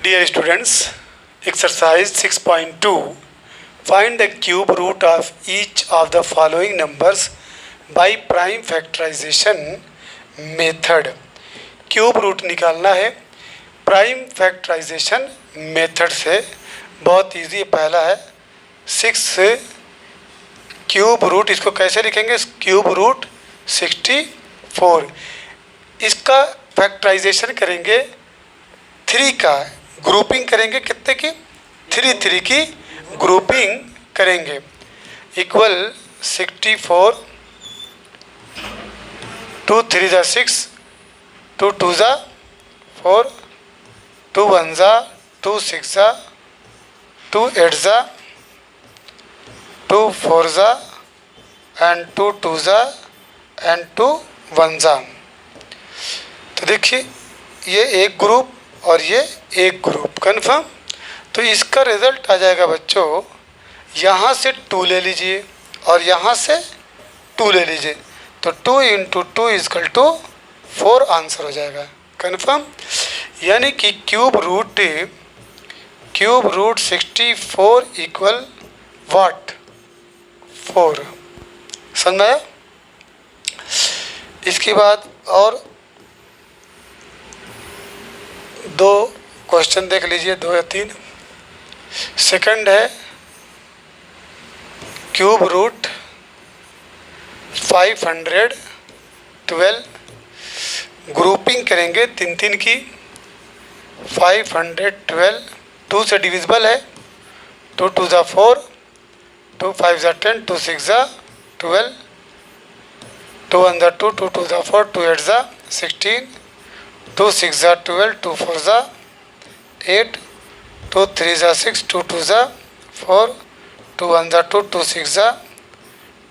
Dear students, exercise 6.2. Find the cube root of each of the following numbers by prime factorization method. Cube root निकालना है prime factorization method से। बहुत easy पहला है 6 cube root, इसको कैसे लिखेंगे? Cube root 64। इसका फैक्टराइजेशन करेंगे 3 का, ग्रुपिंग करेंगे कितने की? 3 की ग्रुपिंग करेंगे। इक्वल 64, 2 3 ज़ा 6, 2 2 ज़ा 4, 2 1 ज़ा 2 6 ज़ा 2 8 ज़ा 2 4 ज़ा एंड 2 2 ज़ा एंड 2 1 ज़ा। तो देखिए ये एक ग्रुप और ये एक ग्रुप कन्फर्म। तो इसका रिजल्ट आ जाएगा बच्चों, यहाँ से 2 ले लीजिए और यहाँ से 2 ले लीजिए, तो 2 × 2 = 4 आंसर हो जाएगा कन्फर्म। यानी कि क्यूब रूट 64 इक्वल व्हाट? 4। समझ में आया? इसके बाद और 2 क्वेश्चन देख लीजिए, 2 या 3। सेकंड है क्यूब रूट 512, ग्रुपिंग करेंगे 3 की। 512 2 से डिविजिबल है, 2 2 ज़ा 4, 2 5 ज़ा 10, 2 6 ज़ा 12, 2 1 ज़ा 2, 2 2 ज़ा 4, 2 8 ज़ा 16, 2 6 ज़ा 12, 2 4 ज़ा 8, 2 3 ज़ा 6, 2 2 ज़ा 4, 2 1 ज़ा 2, 2 6 ज़ा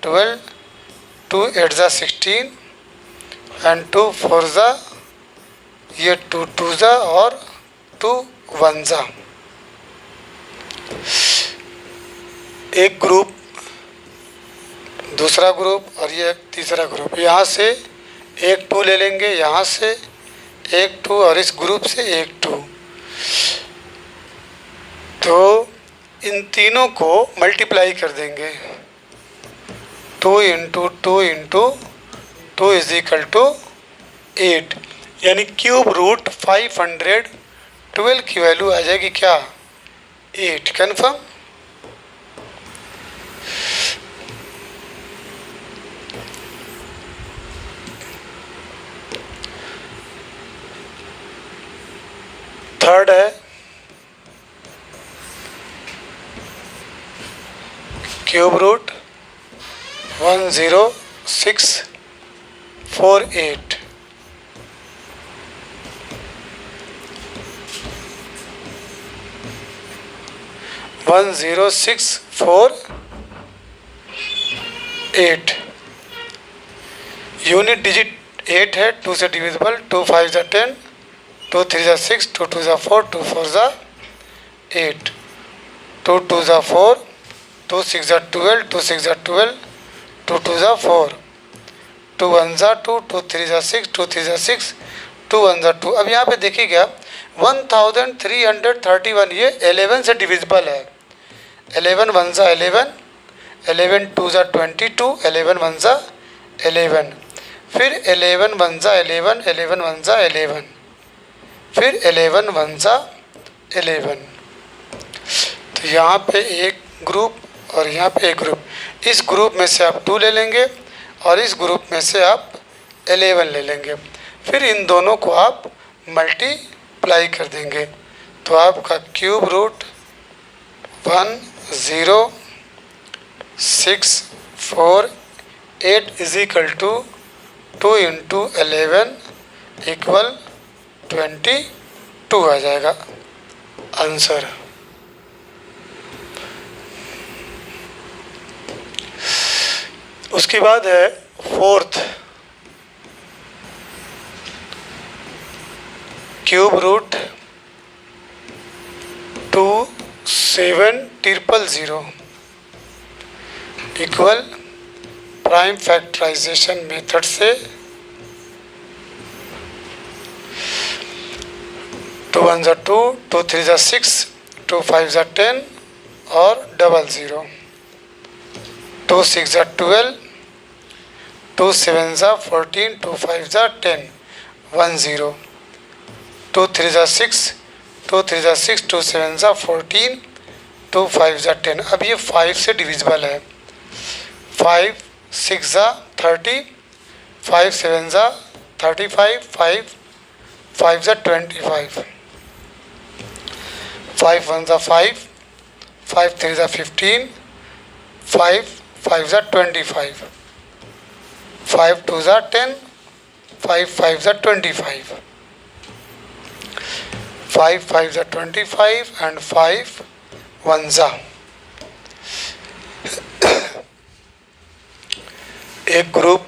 12, 2 8 ज़ा 16 एंड 2 4 ज़ा, ये 2 2 ज़ा और 2 1 ज़ा। एक ग्रुप, दूसरा ग्रुप और ये तीसरा ग्रुप। यहाँ से एक 2 ले लेंगे, यहाँ से एक 2 और इस ग्रुप से एक 2। तो इन तीनों को मल्टीप्लाई कर देंगे। 2 × 2 × 2 = 8। यानी क्यूब रूट 512 की वैल्यू आ जाएगी क्या? 8 कन्फर्म। थर्ड है क्यूब रूट 10648। यूनिट डिजिट 8 है, 2 से डिविजिबल, 2 5 ज़ा 10, 2 3 ज़ा 6, 2 2 ज़ा 4, 2 4 ज़ा 8, 2 2 ज़ा 4, 2 6 ज़ा 12, 2 6 ज़ा 12, 2 2 ज़ा 4, 2 1 ज़ा 2, 2 3 ज़ा 6, 2 3 ज़ा 6, 2 1 ज़ा 2। अब यहाँ पे देखिएगा 1331 ये 11 से डिविजिबल है। 11 1 ज़ा 11, 11 2 ज़ा 22, 11 1 ज़ा 11, फिर 11 1 ज़ा 11, 11 1 ज़ा 11, फिर 11 1 ज़ा 11। तो यहाँ पे एक ग्रुप और यहाँ पे एक ग्रुप। इस ग्रुप में से आप 2 ले लेंगे और इस ग्रुप में से आप 11 ले लेंगे, फिर इन दोनों को आप मल्टीप्लाई कर देंगे। तो आपका क्यूब रूट 10648 = 2 × 11 = 22 आ जाएगा आंसर। उसके बाद है fourth cube root 27000 equal prime factorization method से 2 1 ज़ा 2, 2 3 ज़ा 6, 2 5 ज़ा 10 और 00, 2 6 ज़ा 12, 2 7 ज़ा 14, 2 5 ज़ा 10, 10, 2 3 ज़ा 6, 2 3 ज़ा 6, 2 7 ज़ा 14, 2 5 ज़ा 10। अब ये 5 से डिविजिबल है। 5 6 ज़ा 30, 5 7 ज़ा 35, 5 ज़ा 25, 5 1 ज़ा 5, 5 3 ज़ा 15, 5 ज़ा 25, 5 2 ज़ा 10, 5 ज़ा 25, 5 ज़ा 25 एंड 5 1 ज़ा। एक ग्रुप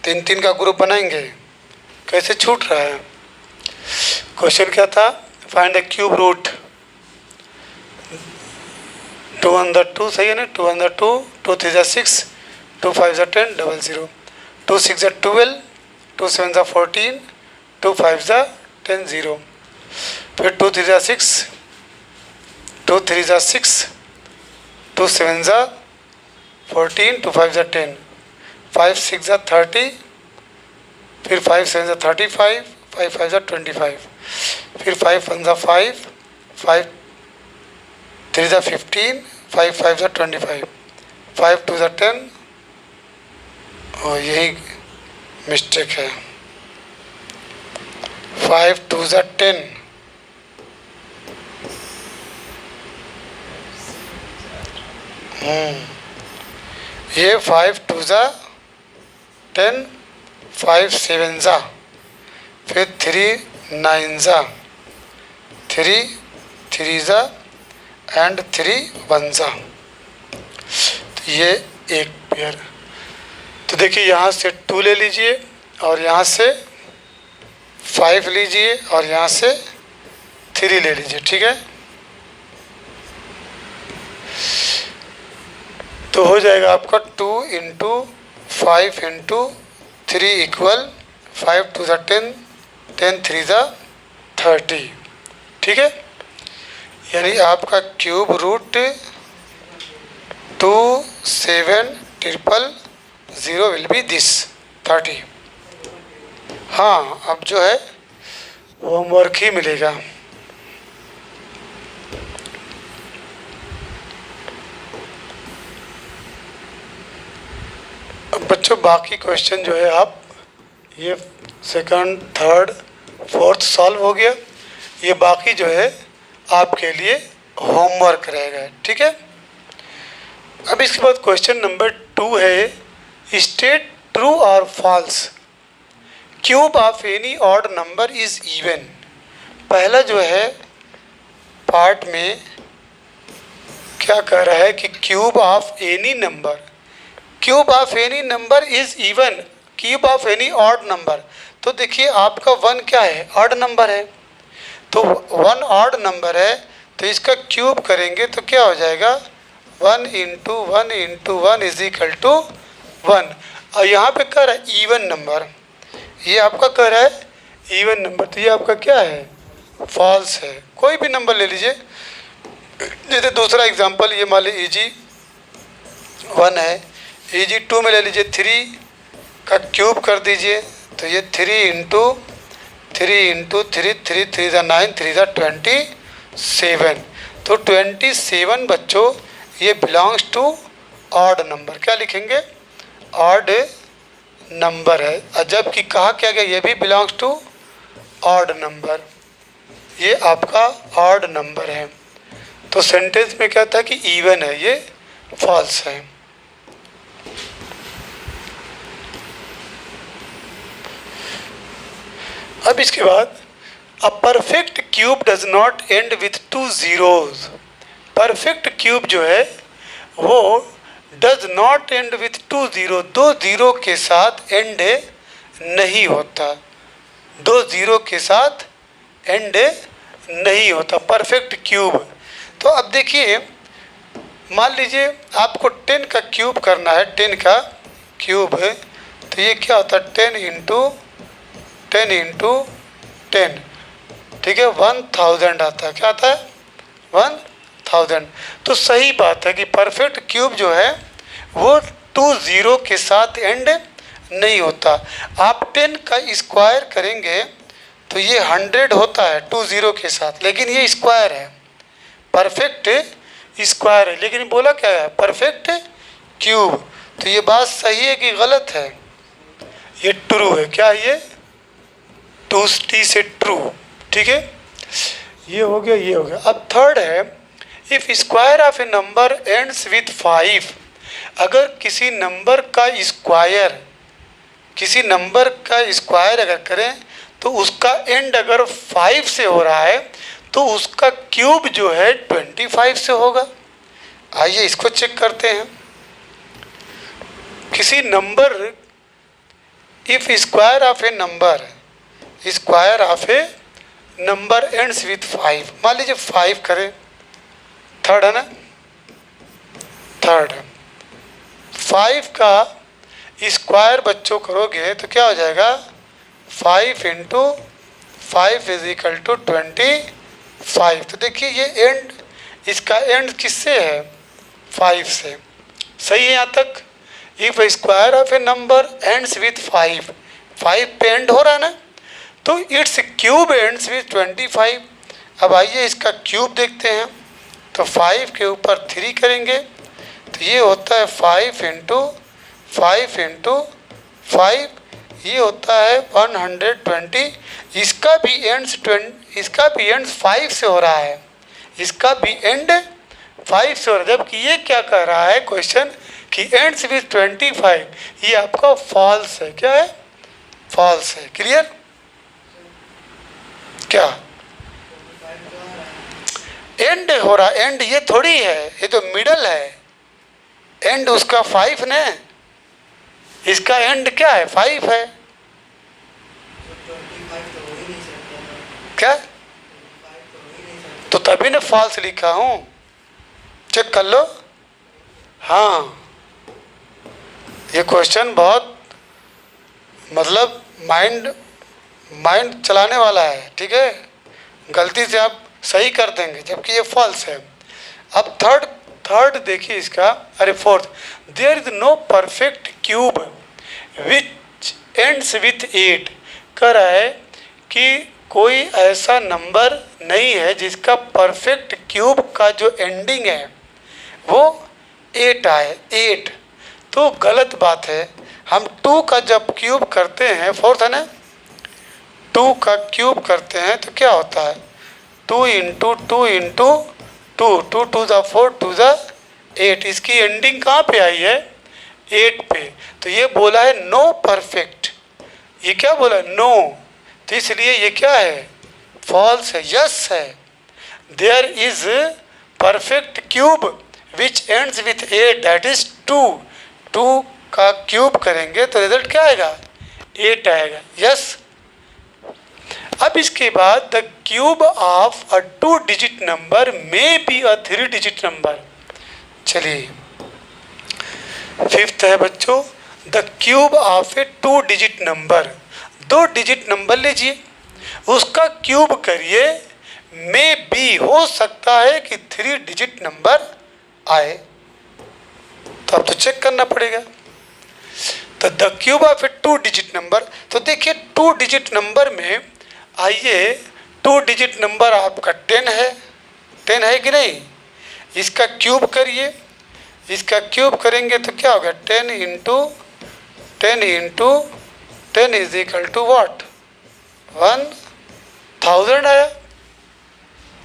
3 का ग्रुप बनाएंगे। कैसे छूट रहा है? क्वेश्चन क्या था? Find the cube root. 2 1 ज़ा 2 सही है ना? 2 1 ज़ा 2, 2 3 ज़ा 6, 2 5 ज़ा 10, 00, 2 6 ज़ा 12, 2 7 ज़ा 14, 2 5 ज़ा 10, 0, फिर 2 3 ज़ा 6, 2 3 ज़ा 6, 2 7 ज़ा 14, 2 5 ज़ा 10, 5 6 ज़ा 30, फिर 5 7 ज़ा 35, 5 5 ज़ा 25, फिर 5 1 ज़ा 5, 5 3 ज़ा 15, 5 5 ज़ा 25, 5 2 ज़ा 10 और यही मिस्टेक है। 5 2 ज़ा 10, ये 5 2 ज़ा 10, 5 7 ज़ा, फिर 3 9 ज़ा, 3 3 ज़ा एंड 3 1 ज़ा। तो ये एक पेयर। तो देखिए यहाँ से 2 ले लीजिए और यहाँ से 5 लीजिए और यहाँ से 3 ले लीजिए, ठीक है? तो हो जाएगा आपका 2 इंटू 5 इंटू 3 इक्वल 5 2 ज़ा 10, 10 3 ज़ा 30, ठीक है? यानी आपका cube root 2 7 triple 0 will be this 30। हाँ, अब जो है होमवर्क ही मिलेगा। अब बच्चों बाकी क्वेश्चन जो है आप ये सेकंड थर्ड फोर्थ सॉल्व हो गया। ये बाकी जो है आपके लिए होमवर्क रहेगा, ठीक है? अब इसके बाद क्वेश्चन नंबर 2 है स्टेट ट्रू और false cube of any odd number is even. पहला जो है पार्ट में क्या कह रहा है कि cube of any number, cube of any number is even, cube of any odd number. तो देखिए आपका 1 क्या है? ऑड नंबर है। तो 1 ऑड नंबर है तो इसका क्यूब करेंगे तो क्या हो जाएगा? 1 into 1 into 1 is equal to 1। और यहाँ पे कह रहा है इवन नंबर, ये आपका कह रहा है इवन नंबर, तो ये आपका क्या है? फॉल्स है। कोई भी नंबर ले लीजिए। जैसे दूसरा एग्जांपल ये मान लीजिए EG 1 है, EG 2 में ले लीजिए 3 का क्यूब कर दीजिए तो ये 3 इंटू 3 इंटू 3, 3 3 ज़ा 9, 3 ज़ा 27। तो 27 बच्चों ये बिलोंग्स टू ऑड नंबर। क्या लिखेंगे? ऑड नंबर है। और जबकि कहा क्या गया? ये भी बिलोंग्स टू ऑड नंबर, ये आपका ऑड नंबर है। तो सेंटेंस में क्या था कि इवन है, ये फॉल्स है। अब इसके बाद a perfect cube does not and with 2 zeros। Perfect cube जो है वो does not and with 2 zeros, 2 zero के साथ एंड नहीं होता, 2 जीरो के साथ एंड नहीं होता परफेक्ट क्यूब। तो अब देखिए मान लीजिए आपको 10 का क्यूब करना है, 10 का क्यूब है तो ये क्या होता है? 10 इंटू 10 इंटू 10, ठीक है, 1000 आता है। क्या आता है? 1000। तो सही बात है कि परफेक्ट क्यूब जो है वो 2 0 के साथ एंड नहीं होता। आप 10 का स्क्वायर करेंगे तो ये 100 होता है 2 0 के साथ, लेकिन ये स्क्वायर है, परफेक्ट स्क्वायर है, लेकिन बोला क्या है? Perfect cube. तो ये बात सही है कि गलत है? ये ट्रू है। क्या ये? 2t से ट्रू। ठीक है, ये हो गया, ये हो गया। अब थर्ड है, if square of A number ends with 5, अगर किसी नंबर का स्क्वायर अगर करें तो उसका एंड अगर 5 से हो रहा है तो उसका क्यूब जो है 25 से होगा। आइए इसको चेक करते हैं। किसी number, if square of A number ends with 5, मान लीजिए 5 करें, थर्ड है ना, थर्ड 5 का स्क्वायर बच्चों करोगे तो क्या हो जाएगा? 5 इंटू 5 इज इक्वल टू 25। तो देखिए ये एंड, इसका एंड किससे है? 5 से। सही है यहाँ तक? If square of A number ends with 5 पे एंड हो रहा है ना, तो इट्स क्यूब एंड्स विथ 25। अब आइए इसका क्यूब देखते हैं। तो 5 के ऊपर 3 करेंगे तो ये होता है 5 इंटू 5 इंटू 5, ये होता है 120। इसका भी एंड्स 5 से हो रहा है, इसका भी एंड 5 से हो रहा है, जबकि ये क्या कह रहा है क्वेश्चन कि एंड्स विथ 25। ये आपका फॉल्स है। क्या है? फॉल्स है। क्लियर? क्या एंड हो रहा? एंड ये थोड़ी है, ये तो मिडल है। एंड उसका 5 ने, इसका एंड क्या है? 5 है। क्या? तो तभी ने फॉल्स लिखा हूं, चेक कर लो। हाँ, ये क्वेश्चन बहुत मतलब माइंड चलाने वाला है। ठीक है, गलती से आप सही कर देंगे जबकि ये फॉल्स है। अब थर्ड देखिए इसका, अरे fourth, there is no perfect cube which ends with 8। कह रहा है कि कोई ऐसा नंबर नहीं है जिसका परफेक्ट क्यूब का जो एंडिंग है वो 8 आए। 8 तो गलत बात है। हम 2 का जब क्यूब करते हैं, फोर्थ है ना, 2 का क्यूब करते हैं तो क्या होता है? 2 इंटू 2 इंटू 2, 2 टू ज़ा 4 टू ज़ा 8। इसकी एंडिंग कहाँ पे आई है? 8 पे। तो ये बोला है नो परफेक्ट। ये क्या बोला? नो। तो इसलिए ये क्या है? फॉल्स है। यस है, there is perfect cube which ends with 8, that is 2। 2 का क्यूब करेंगे तो रिजल्ट क्या आएगा? 8 आएगा। यस। अब इसके बाद the cube of a 2 digit number may be a 3 digit number. चलिए फिफ्थ है बच्चों, the cube of A 2 digit number. 2 digit number लीजिए, उसका क्यूब करिए, मे बी हो सकता है कि 3 डिजिट नंबर आए। तो अब तो चेक करना पड़ेगा। तो the cube of A 2 digit number, तो देखिए 2 डिजिट नंबर में आइए 2 डिजिट नंबर आपका 10 है। 10 है कि नहीं? इसका क्यूब करिए, इसका क्यूब करेंगे तो क्या होगा? 10 into 10 is equal to what? 1000 आया।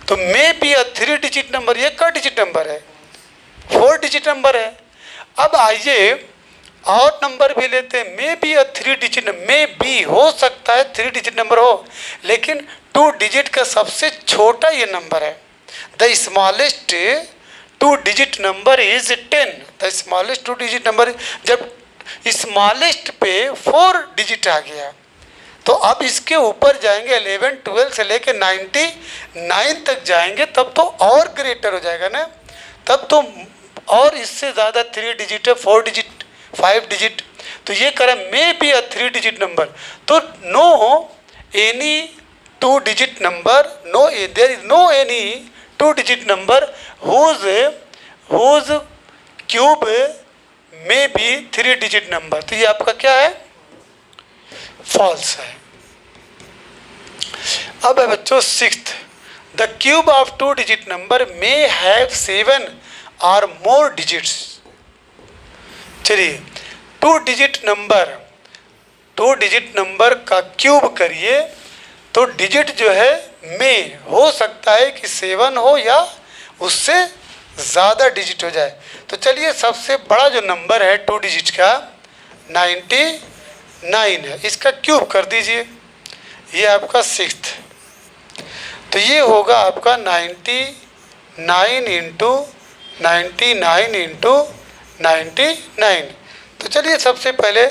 तो may B a 3 digit number. ये का डिजिट नंबर है? 4 डिजिट नंबर है। अब आइए और नंबर भी लेते हैं, may be a 3 digit, may be हो सकता है 3 डिजिट नंबर हो, लेकिन 2 डिजिट का सबसे छोटा ये नंबर है। The smallest 2 digit number is 10। The smallest 2 digit number, जब स्मॉलेस्ट पे 4 डिजिट आ गया तो अब इसके ऊपर जाएंगे 11, 12 से लेके 99 तक जाएंगे, तब तो और ग्रेटर हो जाएगा ना। तब तो और इससे ज़्यादा 3 डिजिट है, 4 डिजिट, 5 डिजिट। तो ये करें may be a 3 digit number. तो no any 2-digit number, there is no any 2-digit number whose cube may be 3-digit number. तो ये आपका क्या है? फॉल्स है. अब है बच्चों sixth, the cube of 2-digit number may have 7 और मोर डिजिट्स. चलिए 2-digit नंबर का क्यूब करिए तो डिजिट जो है में हो सकता है कि 7 हो या उससे ज़्यादा डिजिट हो जाए. तो चलिए सबसे बड़ा जो नंबर है 2 डिजिट का 99 है, इसका क्यूब कर दीजिए. ये आपका सिक्स्थ. तो ये होगा आपका 99 इंटू 99 इंटू 99. तो चलिए सबसे पहले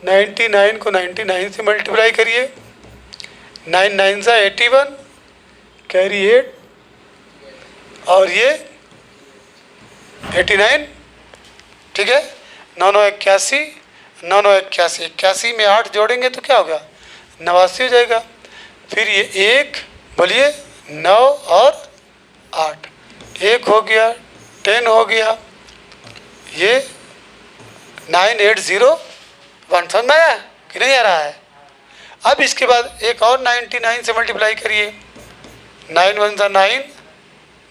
99 को 99 से मल्टीप्लाई करिए. 9 9 सा 81, कैरी 8 और ये 89. ठीक है. 9 9 81, 9 9 81, 81 में 8 जोड़ेंगे तो क्या होगा? 89 हो जाएगा. फिर ये 1 बोलिए 9 और 8, 1 हो गया, 10 हो गया, ये 9801. समझ में आया कि नहीं आ रहा है? अब इसके बाद एक और 99 से मल्टीप्लाई करिए. 9 1 सा 9,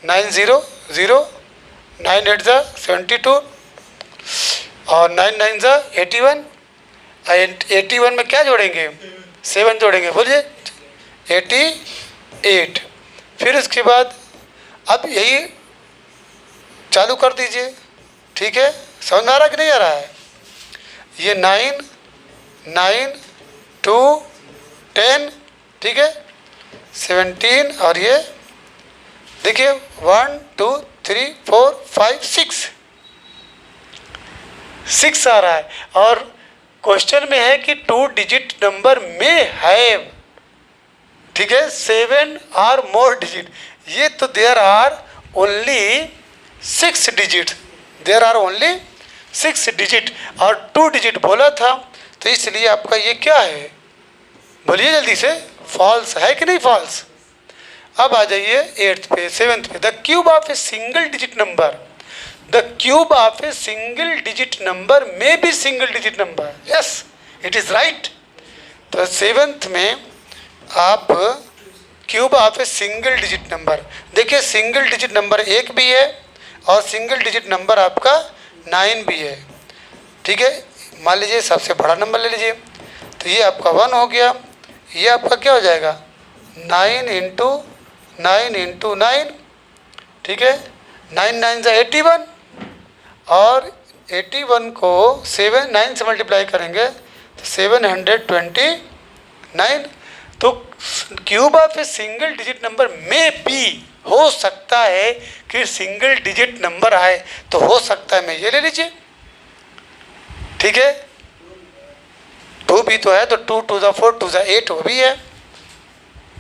9 0 0, 9 8 सा 72 और 9 9 सा 81. 81 में क्या जोड़ेंगे? 7 जोड़ेंगे. बोलिए 88. फिर उसके बाद अब यही चालू कर दीजिए. ठीक है. समझ में आ रहा कि नहीं आ रहा है? ये 9 9 2 10. ठीक है. 17 और ये देखिए 1 2 3 4 5 6 आ रहा है. और क्वेश्चन में है कि 2-digit नंबर में हैव, ठीक है, 7 और मोर डिजिट. ये तो there are only 6 digit. There are only 6 digit और 2 डिजिट बोला था. तो इसलिए आपका ये क्या है? बोलिए जल्दी से. फॉल्स है कि नहीं फॉल्स? अब आ जाइए 8th पे 7th पे. The cube of a single digit number, the cube of a single digit number may be single digit number. Yes, it is right. तो 7th में आप cube of a single digit number देखिए. Single digit number 1 भी है और single digit number आपका 9 भी है. ठीक है. मान लीजिए सबसे बड़ा नंबर ले लीजिए. तो ये आपका 1 हो गया. ये आपका क्या हो जाएगा? 9 इंटू 9 इंटू 9. ठीक है. 9 9 से 81 और 81 को 9 से मल्टीप्लाई करेंगे तो 729. तो cube of a single digit number में भी हो सकता है कि सिंगल डिजिट नंबर आए. तो हो सकता है, मैं ये ले लीजिए. ठीक है. 2 भी तो है तो 2 2 ज़ा 4 2 ज़ा 8 वो भी है.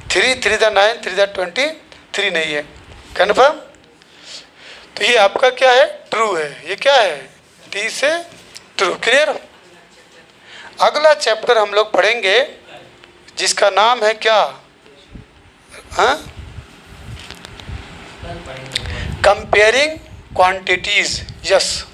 3 3 ज़ा 9 3 ज़ा 23 नहीं है. कन्फर्म. तो ये आपका क्या है? ट्रू है. ये क्या है? टी से ट्रू. क्लियर. अगला चैप्टर हम लोग पढ़ेंगे जिसका नाम है क्या? Comparing quantities. यस.